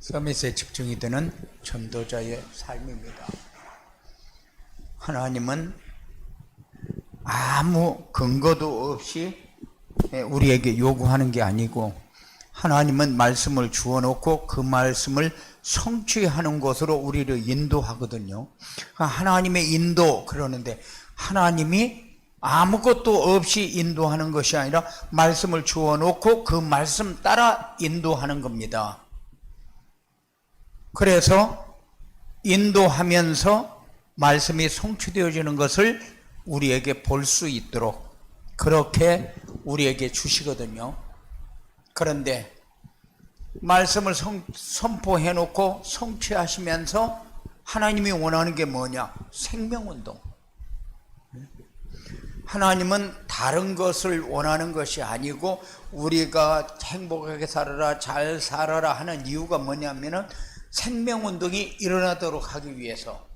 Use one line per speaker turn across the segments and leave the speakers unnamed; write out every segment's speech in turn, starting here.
서밋에 집중이 되는 전도자의 삶입니다. 하나님은 아무 근거도 없이 우리에게 요구하는 게 아니고, 하나님은 말씀을 주어놓고 그 말씀을 성취하는 것으로 우리를 인도하거든요. 하나님의 인도 그러는데, 하나님이 아무것도 없이 인도하는 것이 아니라 말씀을 주어놓고 그 말씀 따라 인도하는 겁니다. 그래서 인도하면서 말씀이 성취되어지는 것을 우리에게 볼 수 있도록 그렇게 우리에게 주시거든요. 그런데 말씀을 선포해 놓고 성취하시면서 하나님이 원하는 게 뭐냐? 생명운동. 하나님은 다른 것을 원하는 것이 아니고, 우리가 행복하게 살아라, 잘 살아라 하는 이유가 뭐냐면은 생명운동이 일어나도록 하기 위해서.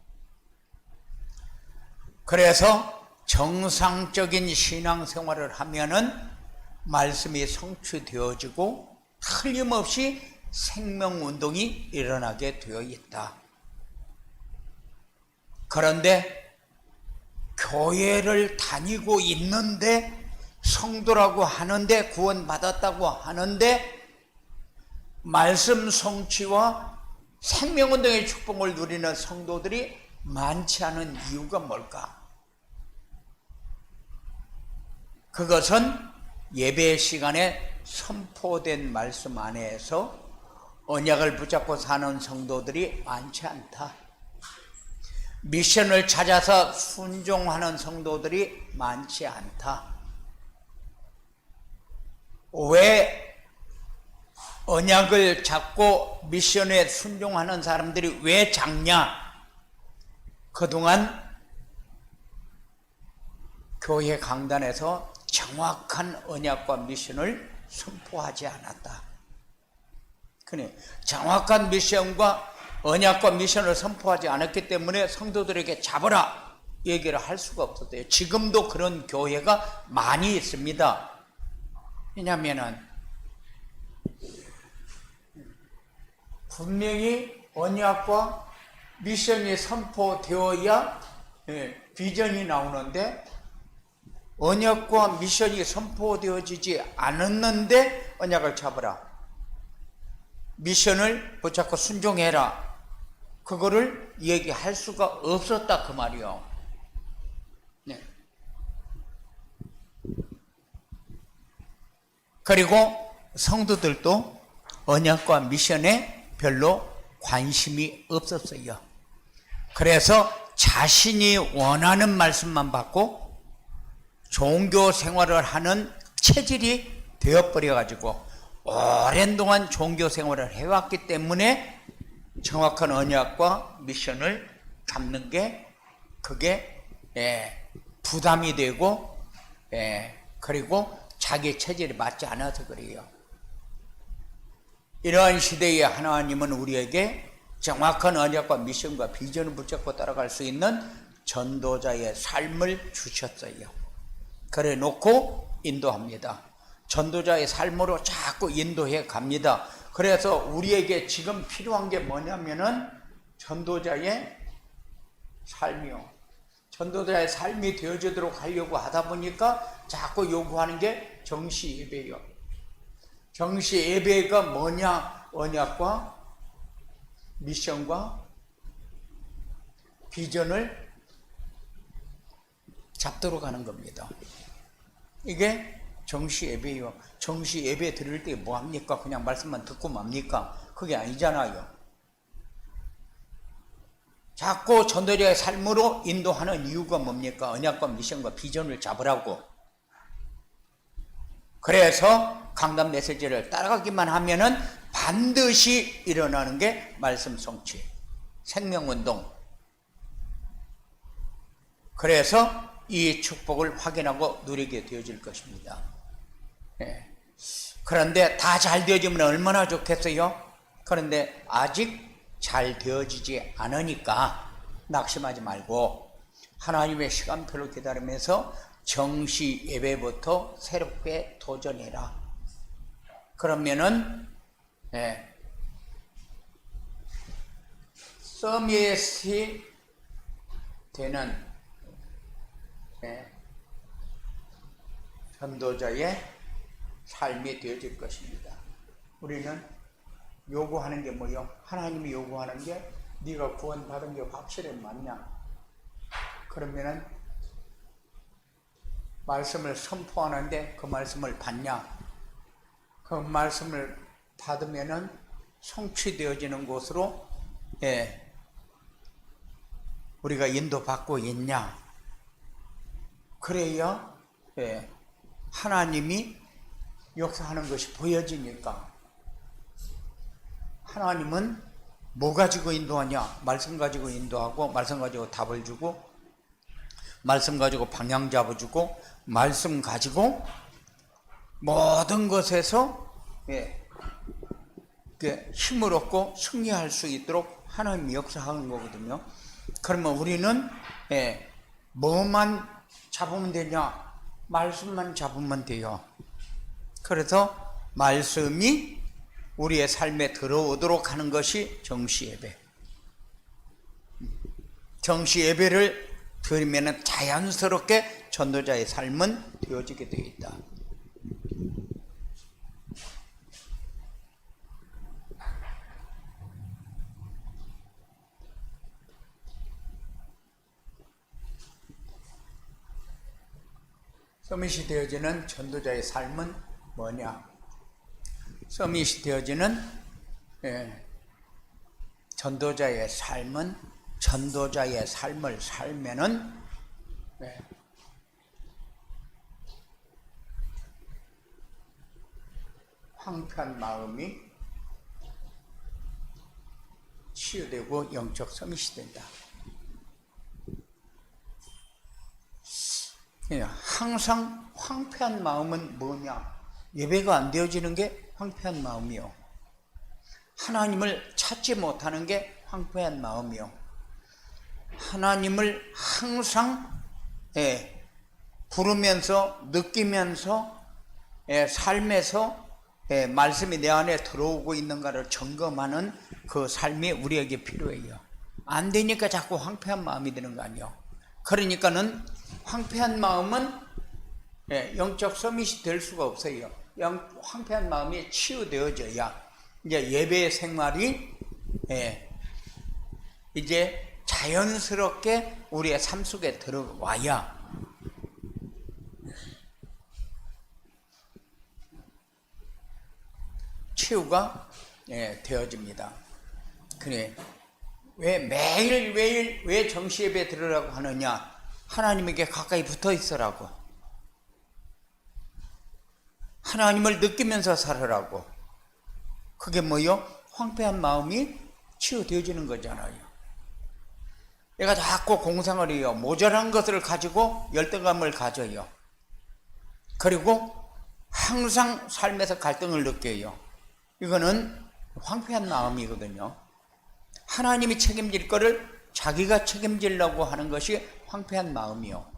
그래서 정상적인 신앙생활을 하면은 말씀이 성취되어지고 틀림없이 생명운동이 일어나게 되어 있다. 그런데 교회를 다니고 있는데, 성도라고 하는데, 구원받았다고 하는데 말씀 성취와 생명운동의 축복을 누리는 성도들이 많지 않은 이유가 뭘까? 그것은 예배 시간에 선포된 말씀 안에서 언약을 붙잡고 사는 성도들이 많지 않다. 미션을 찾아서 순종하는 성도들이 많지 않다. 왜 언약을 잡고 미션에 순종하는 사람들이 왜 작냐? 그동안 교회 강단에서 정확한 언약과 미션을 선포하지 않았다. 그래, 정확한 미션과 언약과 미션을 선포하지 않았기 때문에 성도들에게 잡아라 얘기를 할 수가 없었대요. 지금도 그런 교회가 많이 있습니다. 왜냐하면 분명히 언약과 미션이 선포되어야 비전이 나오는데, 언약과 미션이 선포되어지지 않았는데 언약을 잡아라, 미션을 붙잡고 순종해라, 그거를 얘기할 수가 없었다 그 말이요. 네. 그리고 성도들도 언약과 미션에 별로 관심이 없었어요. 그래서 자신이 원하는 말씀만 받고 종교 생활을 하는 체질이 되어버려가지고 오랜 동안 종교 생활을 해왔기 때문에 정확한 언약과 미션을 잡는 게 그게 부담이 되고, 그리고 자기 체질이 맞지 않아서 그래요. 이러한 시대에 하나님은 우리에게 정확한 언약과 미션과 비전을 붙잡고 따라갈 수 있는 전도자의 삶을 주셨어요. 그래 놓고 인도합니다. 전도자의 삶으로 자꾸 인도해 갑니다. 그래서 우리에게 지금 필요한 게 뭐냐면은 전도자의 삶이요. 전도자의 삶이 되어지도록 하려고 하다 보니까 자꾸 요구하는 게 정시 예배요. 정시 예배가 뭐냐? 언약과 미션과 비전을 잡도록 하는 겁니다. 이게 정시 예배요. 정시 예배 드릴 때 뭐 합니까? 그냥 말씀만 듣고 맙니까? 그게 아니잖아요. 자꾸 전도자의 삶으로 인도하는 이유가 뭡니까? 언약과 미션과 비전을 잡으라고. 그래서 강단 메시지를 따라가기만 하면은 반드시 일어나는 게 말씀 성취, 생명운동. 그래서 이 축복을 확인하고 누리게 되어질 것입니다. 그런데 다 잘 되어지면 얼마나 좋겠어요? 그런데 아직 잘 되어지지 않으니까 낙심하지 말고 하나님의 시간표를 기다리면서 정시 예배부터 새롭게 도전해라. 그러면은 서밋이 되는 전도자의 삶이 되어질 것입니다. 우리는 요구하는 게 뭐요? 하나님이 요구하는 게 네가 구원받은 게 확실히 맞냐? 그러면은 말씀을 선포하는데 그 말씀을 받냐? 그 말씀을 받으면은 성취되어지는 곳으로 우리가 인도받고 있냐? 그래야 하나님이 역사하는 것이 보여지니까. 하나님은 뭐 가지고 인도하냐? 말씀 가지고 인도하고, 말씀 가지고 답을 주고, 말씀 가지고 방향 잡아주고, 말씀 가지고 모든 것에서 힘을 얻고 승리할 수 있도록 하나님이 역사하는 거거든요. 그러면 우리는 뭐만 잡으면 되냐? 말씀만 잡으면 돼요. 그래서 말씀이 우리의 삶에 들어오도록 하는 것이 정시예배. 정시예배를 드리면 자연스럽게 전도자의 삶은 되어지게 되어 있다. 서밋이 되어지는 전도자의 삶은 뭐냐? 서밋이 되어지는 전도자의 삶은, 전도자의 삶을 살면은 황폐한 마음이 치유되고 영적 서밋이 된다. 항상 황폐한 마음은 뭐냐? 예배가 안 되어지는 게 황폐한 마음이요. 하나님을 찾지 못하는 게 황폐한 마음이요. 하나님을 항상 부르면서 느끼면서 삶에서 말씀이 내 안에 들어오고 있는가를 점검하는 그 삶이 우리에게 필요해요. 안 되니까 자꾸 황폐한 마음이 드는 거 아니에요. 그러니까는 황폐한 마음은 영적 서밋이 될 수가 없어요. 황폐한 마음이 치유되어져야 이제 예배 생활이 이제 자연스럽게 우리의 삶 속에 들어와야 치유가 되어집니다. 그래, 왜 정시예배 들으라고 하느냐? 하나님에게 가까이 붙어 있으라고. 하나님을 느끼면서 살으라고. 그게 뭐요? 황폐한 마음이 치유되어지는 거잖아요. 내가 자꾸 공상을 해요. 모자란 것을 가지고 열등감을 가져요. 그리고 항상 삶에서 갈등을 느껴요. 이거는 황폐한 마음이거든요. 하나님이 책임질 거를 자기가 책임지려고 하는 것이 황폐한 마음이요.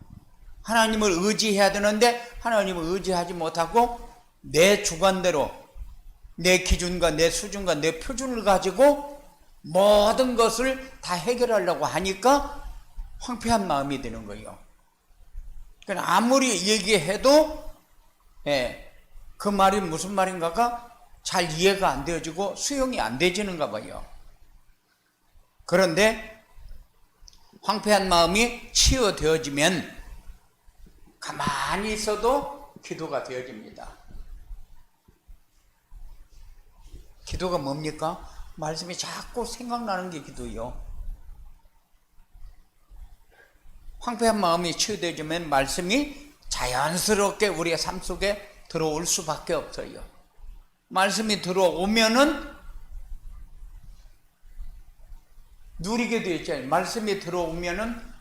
하나님을 의지해야 되는데 하나님을 의지하지 못하고 내 주관대로, 내 기준과 내 수준과 내 표준을 가지고 모든 것을 다 해결하려고 하니까 황폐한 마음이 되는 거예요. 그러니까 아무리 얘기해도 그 말이 무슨 말인가가 잘 이해가 안 되어지고 수용이 안 되지는가 봐요. 그런데 황폐한 마음이 치유되어지면 가만히 있어도 기도가 되어집니다. 기도가 뭡니까? 말씀이 자꾸 생각나는 게 기도요. 황폐한 마음이 치유되어지면 말씀이 자연스럽게 우리의 삶 속에 들어올 수밖에 없어요. 말씀이 들어오면은 누리게 되어 있잖아요. 말씀이 들어오면은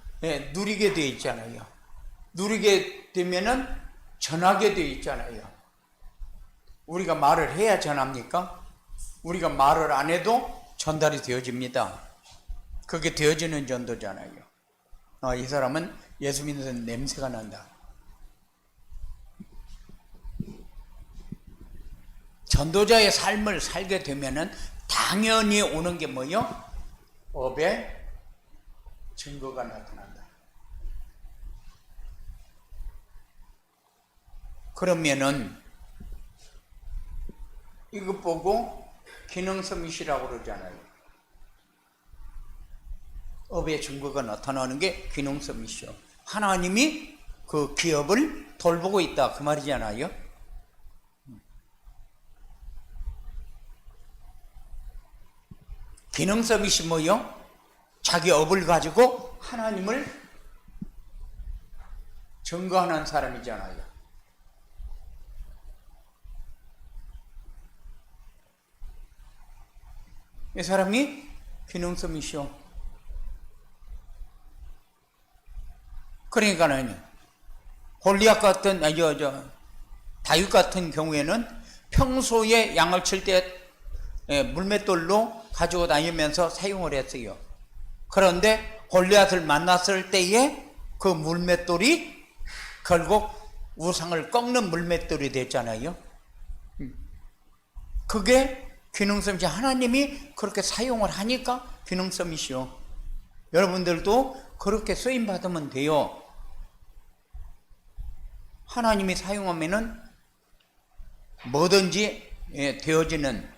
누리게 되어 있잖아요. 누리게 되면은 전하게 되어 있잖아요. 우리가 말을 해야 전합니까? 우리가 말을 안 해도 전달이 되어집니다. 그게 되어지는 전도잖아요. 이 사람은 예수 믿는 냄새가 난다. 전도자의 삶을 살게 되면은 당연히 오는 게 뭐요? 업의 증거가 나타난다. 그러면은 이것 보고 기능섬이시라고 그러잖아요. 업의 증거가 나타나는 게 기능섬이시오. 하나님이 그 기업을 돌보고 있다 그 말이잖아요. 기능섬이시 뭐요? 자기 업을 가지고 하나님을 증거하는 사람이잖아요. 이 사람이 기능섬이시오. 그러니까는 골리앗 같은 다윗 같은 경우에는 평소에 양을 칠 때 물맷돌로 가지고 다니면서 사용을 했어요. 그런데 골리앗을 만났을 때에 그 물맷돌이 결국 우상을 꺾는 물맷돌이 됐잖아요. 그게 기능섬이시. 하나님이 그렇게 사용을 하니까 기능섬이시오. 여러분들도 그렇게 쓰임 받으면 돼요. 하나님이 사용하면은 뭐든지 되어지는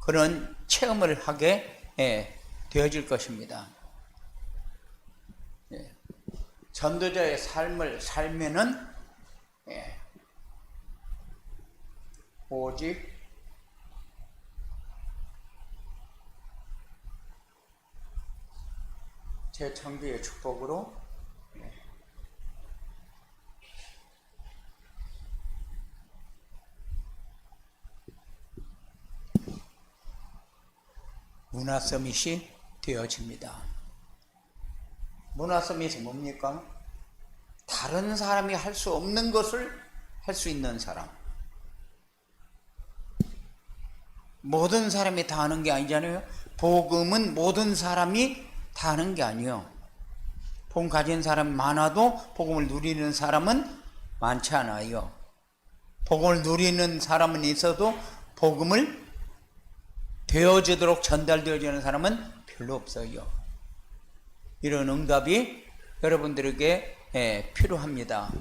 그런 체험을 하게 되어질 것입니다. 전도자의 삶을 살면은 오직 재창조의 축복으로 문화서밋이 되어집니다. 문화서밋이 뭡니까? 다른 사람이 할 수 없는 것을 할 수 있는 사람. 모든 사람이 다 하는 게 아니잖아요. 복음은 모든 사람이 다 하는 게 아니에요. 복음 가진 사람이 많아도 복음을 누리는 사람은 많지 않아요. 복음을 누리는 사람은 있어도 복음을 되어지도록 전달되어지는 사람은 별로 없어요. 이런 응답이 여러분들에게 필요합니다.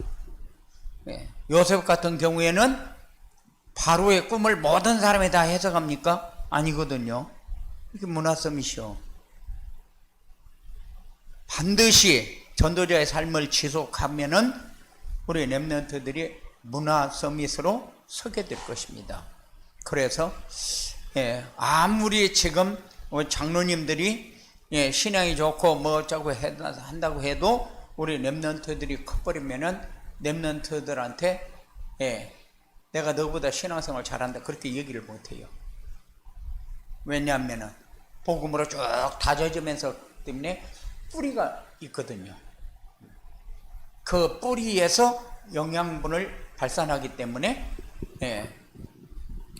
요셉 같은 경우에는 바로의 꿈을 모든 사람이 다 해석합니까? 아니거든요. 이게 문화서밋이요. 반드시 전도자의 삶을 지속하면은 우리 렘넌트들이 문화서밋으로 서게 될 것입니다. 그래서 아무리 지금 장로님들이 신앙이 좋고 뭐 어쩌고 한다고 해도 우리 렘넌트들이 커버리면은 렘넌트들한테 내가 너보다 신앙생활 잘한다 그렇게 얘기를 못해요. 왜냐하면은 복음으로 쭉 다져지면서 때문에 뿌리가 있거든요. 그 뿌리에서 영양분을 발산하기 때문에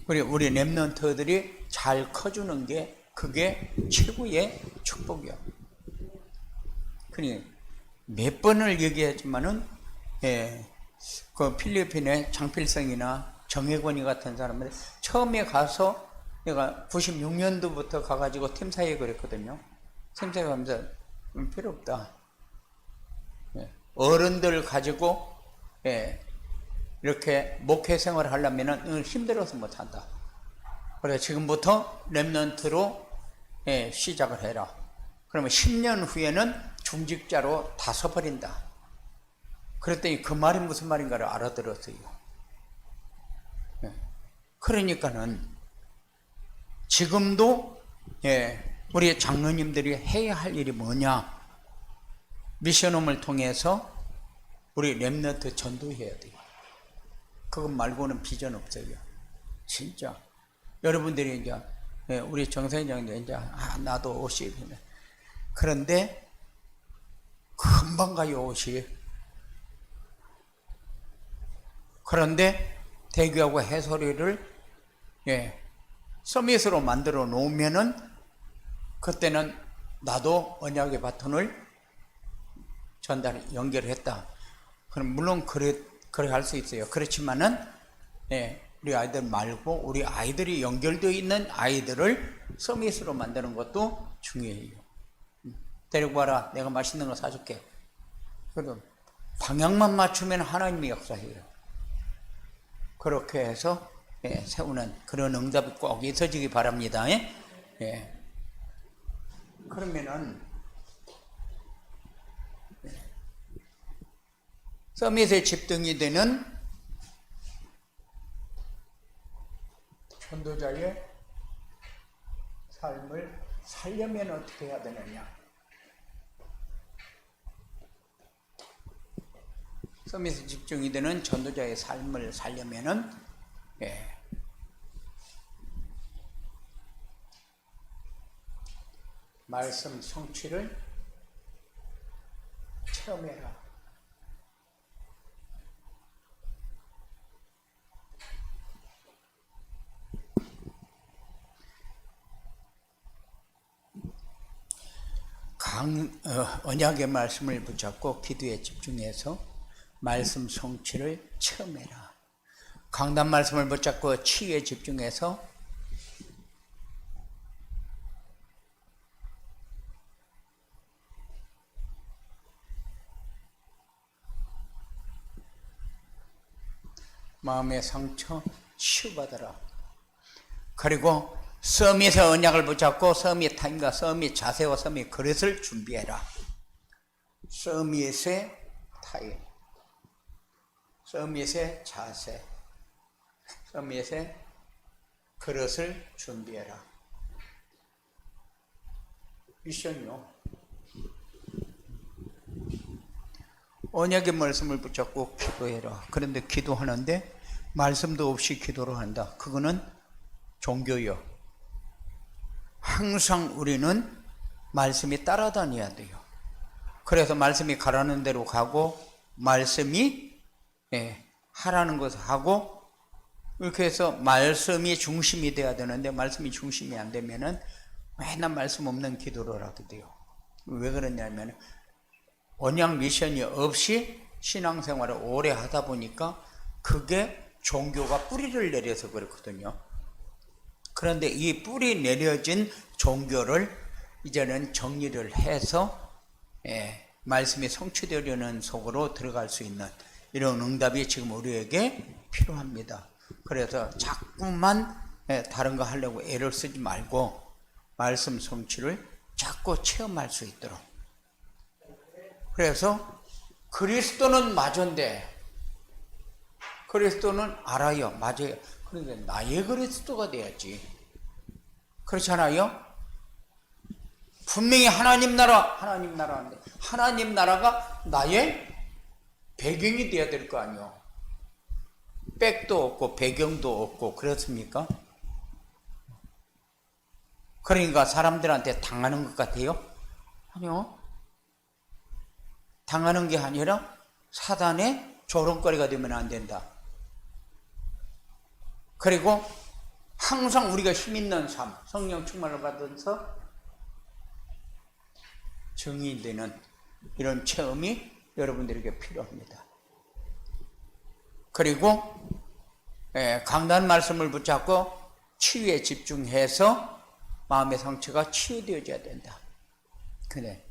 우리 렘넌트들이 잘 커주는 게 그게 최고의 축복이요. 그러니 몇 번을 얘기했지만은 그 필리핀의 장필성이나 정혜권이 같은 사람들 처음에 가서 내가 96년도부터 가가지고 팀사에 그랬거든요. 팀사에 가면서 필요 없다. 어른들 가지고 이렇게 목회 생활을 하려면 힘들어서 못한다. 그래서 지금부터 렘넌트로 시작을 해라. 그러면 10년 후에는 중직자로 다 서버린다. 그랬더니 그 말이 무슨 말인가를 알아들었어요. 그러니까는 지금도 우리 장로님들이 해야 할 일이 뭐냐? 미션홈을 통해서 우리 렘넌트 전도해야 돼요. 그것 말고는 비전 없어요. 진짜. 여러분들이 이제 우리 정선장도 이제 나도 옷이 그런데 금방 가요 옷이. 그런데 대교하고 해소리를 서밋으로 만들어 놓으면은 그때는 나도 언약의 바톤을 연결했다. 그럼 물론 그래 할 수 있어요. 그렇지만은 우리 아이들 말고 우리 아이들이 연결되어 있는 아이들을 서밋으로 만드는 것도 중요해요. 데리고 와라. 내가 맛있는 거 사줄게. 그럼 방향만 맞추면 하나님이 역사해요. 그렇게 해서 세우는 그런 응답이 꼭 있어지기 바랍니다. 그러면은 서밋에 집중이 되는 전도자의 삶을 살려면 어떻게 해야 되느냐? 서밋에 집중이 되는 전도자의 삶을 살려면은 말씀 성취를 체험해라. 언약의 말씀을 붙잡고 기도에 집중해서 말씀 성취를 체험해라. 강단 말씀을 붙잡고 치유에 집중해서 마음의 상처 치유받아라. 그리고 서밋의 언약을 붙잡고 서밋 타임과 서밋 자세와 서밋 그릇을 준비해라. 서밋의 타임, 서밋의 자세, 서밋의 그릇을 준비해라. 미션이요. 언약의 말씀을 붙잡고 기도해라. 그런데 기도하는데 말씀도 없이 기도를 한다. 그거는 종교요. 항상 우리는 말씀이 따라다녀야 돼요. 그래서 말씀이 가라는 대로 가고 말씀이 하라는 것을 하고 이렇게 해서 말씀이 중심이 돼야 되는데 말씀이 중심이 안 되면은 맨날 말씀 없는 기도를 하게 돼요. 왜 그러냐면 언약 미션이 없이 신앙생활을 오래 하다 보니까 그게 종교가 뿌리를 내려서 그렇거든요. 그런데 이 뿌리 내려진 종교를 이제는 정리를 해서 말씀이 성취되려는 속으로 들어갈 수 있는 이런 응답이 지금 우리에게 필요합니다. 그래서 자꾸만 다른 거 하려고 애를 쓰지 말고 말씀 성취를 자꾸 체험할 수 있도록. 그래서 그리스도는 맞은데 그리스도는 알아요. 맞아요. 그런데 나의 그리스도가 돼야지. 그렇잖아요? 분명히 하나님 나라인데 하나님 나라가 나의 배경이 돼야 될 거 아니요. 백도 없고 배경도 없고 그렇습니까? 그러니까 사람들한테 당하는 것 같아요? 아니요. 당하는 게 아니라 사단의 조롱거리가 되면 안 된다. 그리고 항상 우리가 힘있는 삶, 성령 충만을 받아서 증인되는 이런 체험이 여러분들에게 필요합니다. 그리고 강단 말씀을 붙잡고 치유에 집중해서 마음의 상처가 치유되어져야 된다. 근데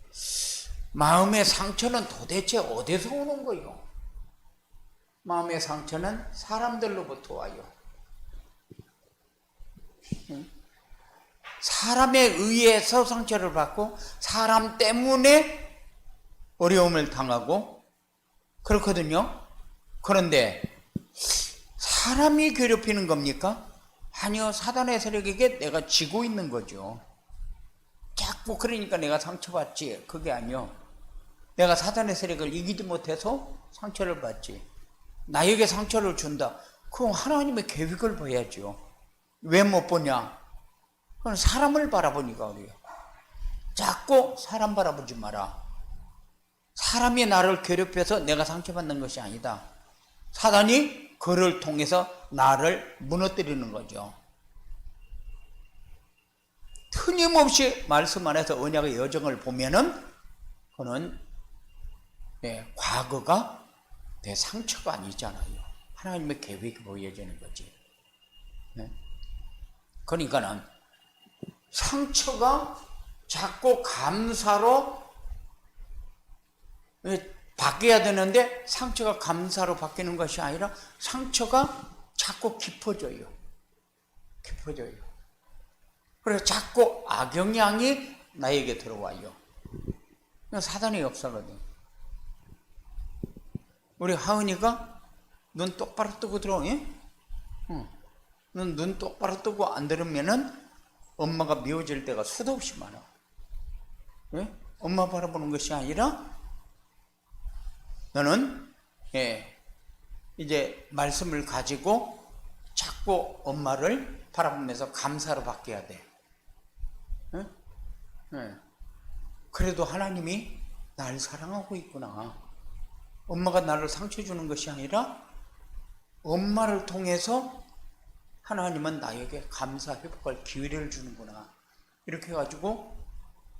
마음의 상처는 도대체 어디서 오는 거요? 마음의 상처는 사람들로부터 와요. 사람에 의해서 상처를 받고 사람 때문에 어려움을 당하고 그렇거든요. 그런데 사람이 괴롭히는 겁니까? 아니요. 사단의 세력에게 내가 지고 있는 거죠. 자꾸 그러니까 내가 상처받지. 그게 아니요. 내가 사단의 세력을 이기지 못해서 상처를 받지. 나에게 상처를 준다. 그럼 하나님의 계획을 봐야죠. 왜 못 보냐? 그건 사람을 바라보니까 그래요. 자꾸 사람 바라보지 마라. 사람이 나를 괴롭혀서 내가 상처받는 것이 아니다. 사단이 그를 통해서 나를 무너뜨리는 거죠. 틀림없이 말씀 안에서 언약의 여정을 보면은 그는 과거가 내 상처가 아니잖아요. 하나님의 계획이 보여지는 거지. 그러니까는 상처가 자꾸 감사로 바뀌어야 되는데 상처가 감사로 바뀌는 것이 아니라 상처가 자꾸 깊어져요. 그래서 자꾸 악영향이 나에게 들어와요. 사단의 역사거든. 우리 하은이가 눈 똑바로 뜨고 들어. 눈 똑바로 뜨고 안 들으면은 엄마가 미워질 때가 수도 없이 많아. 왜? 엄마 바라보는 것이 아니라 너는 이제 말씀을 가지고 자꾸 엄마를 바라보면서 감사로 바뀌어야 돼. 그래도 하나님이 날 사랑하고 있구나. 엄마가 나를 상처 주는 것이 아니라 엄마를 통해서 하나님은 나에게 감사 회복할 기회를 주는구나. 이렇게 해가지고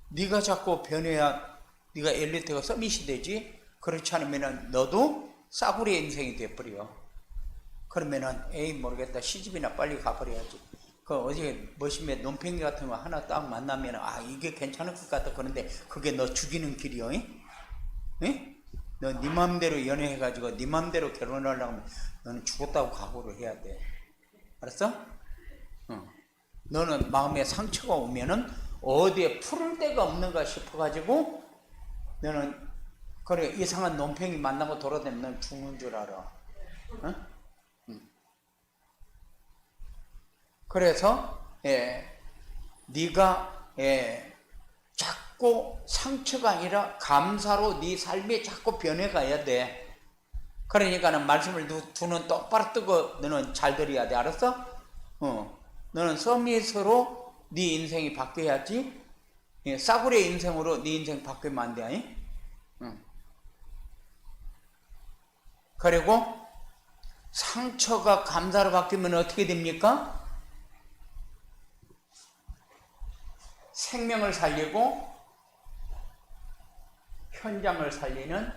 네가 자꾸 변해야 네가 엘리트가 서밋이 되지. 그렇지 않으면 너도 싸구려 인생이 돼버려. 그러면은 에이 모르겠다, 시집이나 빨리 가버려야지. 그 어제 머신에 논팽이 같은 거 하나 딱 만나면 아 이게 괜찮을 것 같다. 그런데 그게 너 죽이는 길이요. 너 네 맘대로 연애해가지고 네 맘대로 결혼하려고 하면 너는 죽었다고 각오를 해야 돼. 알았어? 너는 마음에 상처가 오면은 어디에 풀을 데가 없는가 싶어가지고 너는 그래 이상한 논팽이 만나고 돌아다니면 넌 죽는 줄 알아. 그래서 네가 자꾸 상처가 아니라 감사로 네 삶이 자꾸 변해가야 돼. 그러니까는 말씀을 두 눈 똑바로 뜨고 너는 잘 들어야 돼. 알았어? 너는 서밋으로 네 인생이 바뀌어야지. 싸구려 인생으로 네 인생 바뀌면 안 돼. 그리고 상처가 감사로 바뀌면 어떻게 됩니까? 생명을 살리고 현장을 살리는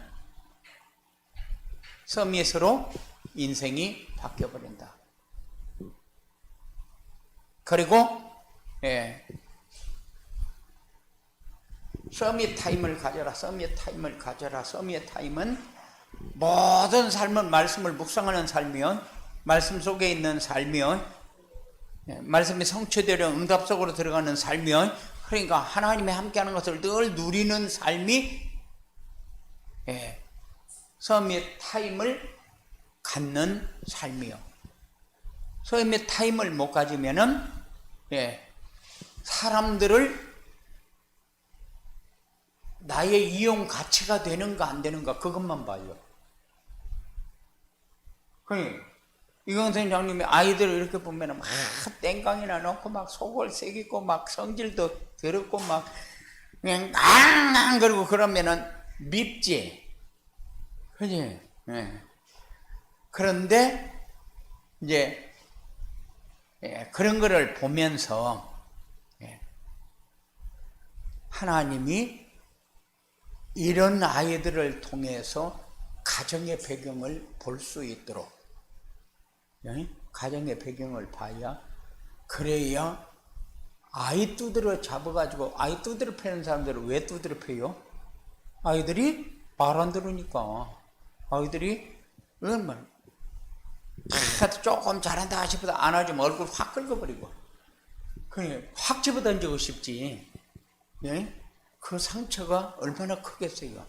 서밋으로 인생이 바뀌어버린다. 그리고 서밋 타임을 가져라. 서밋 타임을 가져라. 서밋 타임은 모든 삶은 말씀을 묵상하는 삶이요, 말씀 속에 있는 삶이요, 말씀이 성취되려 응답 속으로 들어가는 삶이요, 그러니까 하나님이 함께하는 것을 늘 누리는 삶이 서밋 타임을 갖는 삶이요. 서밋 타임을 못 가지면은 사람들을 나의 이용 가치가 되는가 안 되는가 그것만 봐요. 이광선 장님이 아이들을 이렇게 보면 막 땡깡이나 넣고 막 속을 새기고 막 성질도 더럽고 막 그냥 앙앙 그러고 그러면은 밉지. 그지? 그런데 이제 그런 거를 보면서 하나님이 이런 아이들을 통해서 가정의 배경을 볼 수 있도록, 가정의 배경을 봐야, 그래야 아이 두드려 잡아가지고, 아이 두드려 패는 사람들은 왜 두드려 패요? 아이들이 말 안 들으니까. 아이들이 조금 잘한다 싶어도 안 하지만 얼굴 확 긁어버리고 그냥 확 집어던지고 싶지. 그 상처가 얼마나 크겠어요.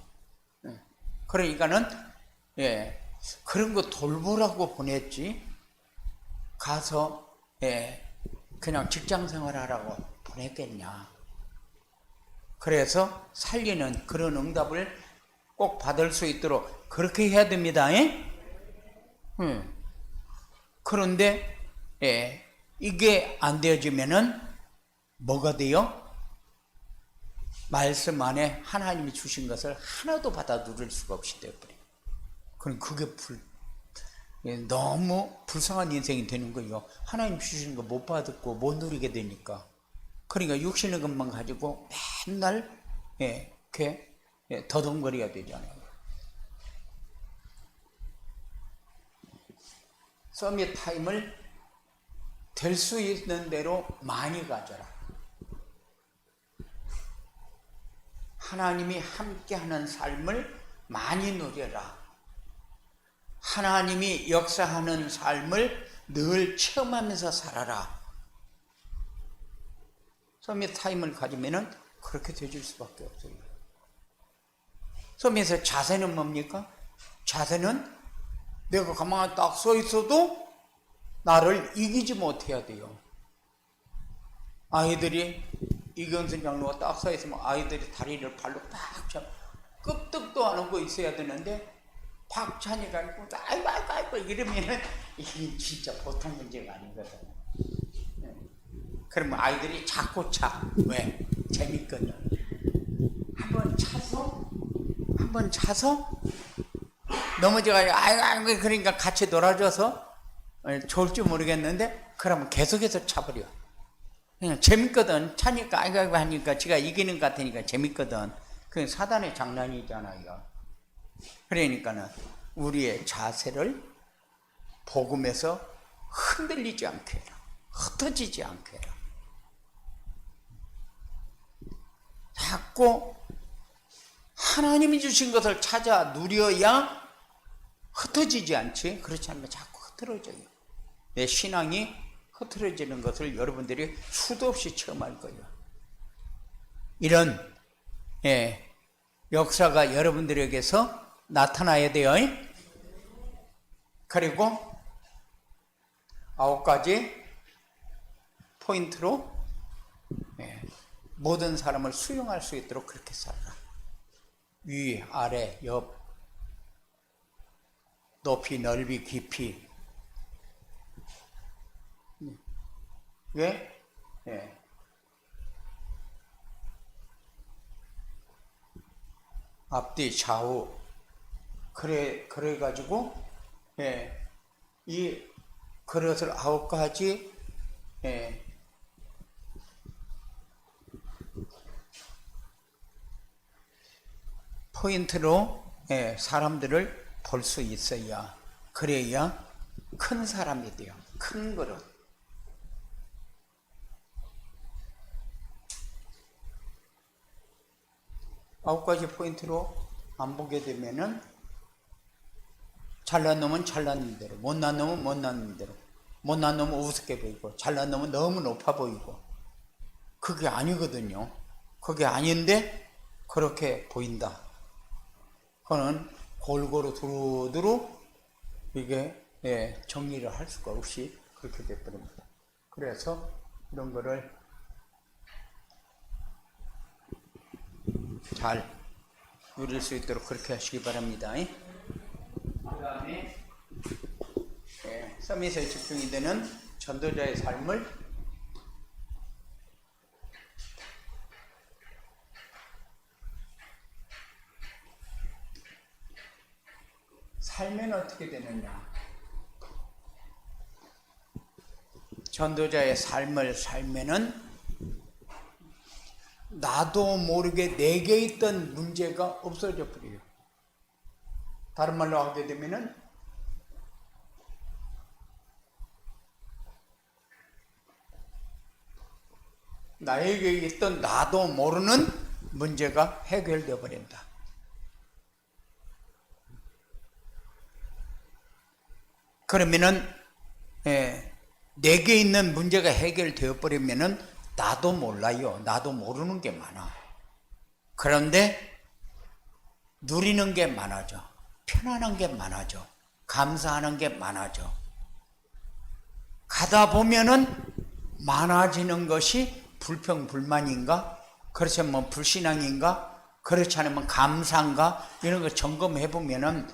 그러니까는 그런 거 돌보라고 보냈지 가서 그냥 직장생활 하라고 보냈겠냐. 그래서 살리는 그런 응답을 꼭 받을 수 있도록 그렇게 해야 됩니다. 그런데 이게 안 되어지면은 뭐가 돼요? 말씀 안에 하나님이 주신 것을 하나도 받아 누릴 수가 없이 되어버려요. 그럼 그게 너무 불쌍한 인생이 되는 거예요. 하나님 주시는 거 못 받고 못 누리게 되니까. 그러니까 육신의 것만 가지고 맨날 이렇게 더듬거려야 되잖아요. 서밋 타임을 될 수 있는 대로 많이 가져라. 하나님이 함께하는 삶을 많이 누려라. 하나님이 역사하는 삶을 늘 체험하면서 살아라. 서밋 타임을 가지면은 그렇게 되질 수밖에 없어요. 서밋의 자세는 뭡니까? 자세는 내가 가만히 딱 서 있어도 나를 이기지 못해야 돼요. 아이들이 이경선 장로가 딱 서 있으면 아이들이 다리를 발로 팍 잡고 끄떡도 안 하고 있어야 되는데 박찬이가 있고 아이고 이러면은 이게 진짜 보통 문제가 아니거든. 그러면 아이들이 자꾸 차. 왜? 재밌거든. 한번 차서 넘어져가지고 아이고 그러니까 같이 놀아줘서 좋을지 모르겠는데 그러면 계속해서 차버려. 그냥 재밌거든. 차니까 아이고 하니까 지가 이기는 것 같으니까 재밌거든. 그게 사단의 장난이잖아요. 그러니까는 우리의 자세를 복음에서 흔들리지 않게 해라. 흩어지지 않게 해라. 자꾸 하나님이 주신 것을 찾아 누려야 흩어지지 않지. 그렇지 않으면 자꾸 흐트러져요. 내 신앙이 흐트러지는 것을 여러분들이 수도 없이 체험할 거예요. 이런 역사가 여러분들에게서 나타나야 돼요. 그리고 9가지 포인트로 모든 사람을 수용할 수 있도록 그렇게 살아라. 위, 아래, 옆, 높이, 넓이, 깊이. 왜? 앞뒤, 좌우. 그래가지고, 이 그릇을 9가지, 포인트로 사람들을 볼 수 있어야, 그래야 큰 사람이 돼요. 큰 그릇. 9가지 포인트로 안 보게 되면은 잘난 놈은 잘난 대로, 못난 놈은 못난 대로, 못난 놈은 우습게 보이고 잘난 놈은 너무 높아 보이고 그게 아니거든요. 그게 아닌데 그렇게 보인다. 그거는 골고루 두루두루 이게 정리를 할 수가 없이 그렇게 돼버립니다. 그래서 이런 거를 잘 누릴 수 있도록 그렇게 하시기 바랍니다. 그 다음에 서밋에 집중이 되는 전도자의 삶을 살면 어떻게 되느냐. 전도자의 삶을 살면은 나도 모르게 내게 있던 문제가 없어져 버려요. 다른 말로 하게 되면은 나에게 있던 나도 모르는 문제가 해결되어 버린다. 그러면은 내게 있는 문제가 해결되어 버리면은 나도 몰라요. 나도 모르는 게 많아. 그런데 누리는 게 많아져. 편안한 게 많아져. 감사하는 게 많아져. 가다 보면은 많아지는 것이 불평불만인가? 그렇지 않으면 불신앙인가? 그렇지 않으면 감사인가? 이런 걸 점검해 보면은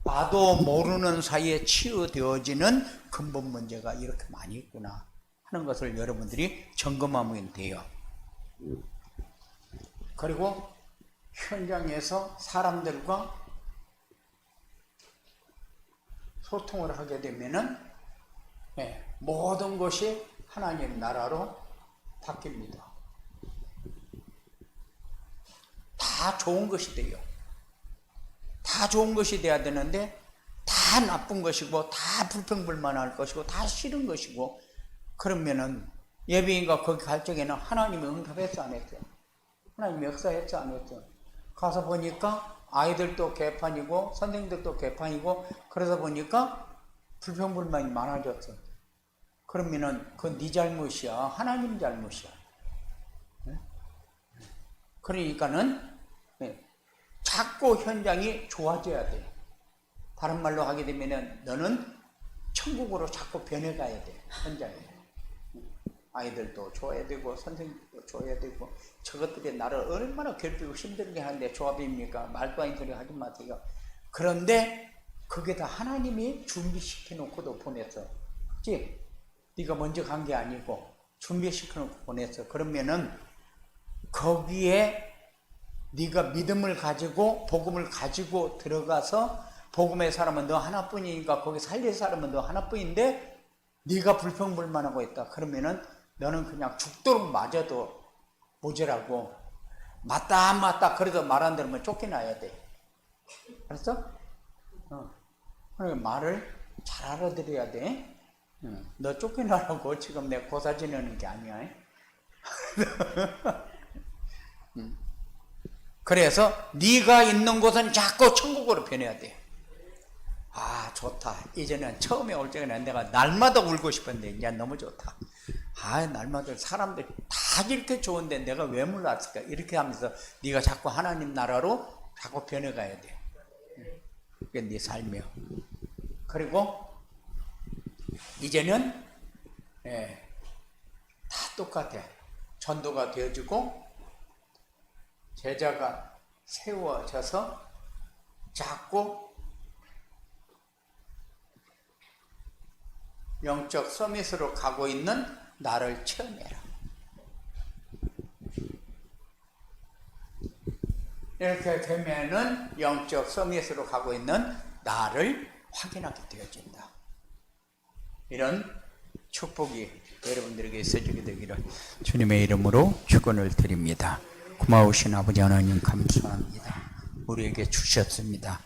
나도 모르는 사이에 치유되어지는 근본 문제가 이렇게 많이 있구나 하는 것을 여러분들이 점검하면 돼요. 그리고 현장에서 사람들과 소통을 하게 되면은 모든 것이 하나님 나라로 바뀝니다. 다 좋은 것이 돼요. 다 좋은 것이 돼야 되는데 다 나쁜 것이고 다 불평불만할 것이고 다 싫은 것이고 그러면은 예비인가 거기 갈 적에는 하나님이 응답했어 안 했어요? 하나님이 역사했어 안 했어요? 가서 보니까 아이들도 개판이고 선생님들도 개판이고 그러다 보니까 불평불만이 많아졌어. 그러면은 그건 네 잘못이야 하나님 잘못이야. 그러니까는 자꾸 현장이 좋아져야 돼. 다른 말로 하게 되면은 너는 천국으로 자꾸 변해가야 돼. 현장에. 아이들도 줘야 되고 선생님도 줘야 되고 저것들이 나를 얼마나 괴롭히고 힘들게 하는데 조합입니까? 말도 아닌 소리 하지 마세요. 그런데 그게 다 하나님이 준비시켜 놓고도 보냈어. 그치? 네가 먼저 간 게 아니고 준비시켜 놓고 보냈어. 그러면은 거기에 네가 믿음을 가지고 복음을 가지고 들어가서 복음의 사람은 너 하나뿐이니까 거기 살릴 사람은 너 하나뿐인데 네가 불평불만하고 있다. 그러면은 너는 그냥 죽도록 맞아도 모자라고 맞다 그래도 말 안 들으면 쫓겨나야 돼. 알았어? 그러니까 말을 잘 알아들어야 돼. 너 쫓겨나라고 지금 내 고사 지내는 게 아니야. 그래서 네가 있는 곳은 자꾸 천국으로 변해야 돼. 아 좋다. 이제는 처음에 올 적에는 내가 날마다 울고 싶었는데 이제 너무 좋다. 아 날마다 사람들이 다 이렇게 좋은데 내가 왜 몰랐을까. 이렇게 하면서 네가 자꾸 하나님 나라로 자꾸 변해가야 돼. 그게 네 삶이야. 그리고 이제는 다 똑같아. 전도가 되어지고 제자가 세워져서 자꾸 영적 서밋으로 가고 있는 나를 체험해라. 이렇게 되면은 영적 서밋으로 가고 있는 나를 확인하게 되어진다. 이런 축복이 여러분들에게 있어지게 되기를 주님의 이름으로 축원을 드립니다. 고마우신 아버지 하나님 감사합니다. 우리에게 주셨습니다.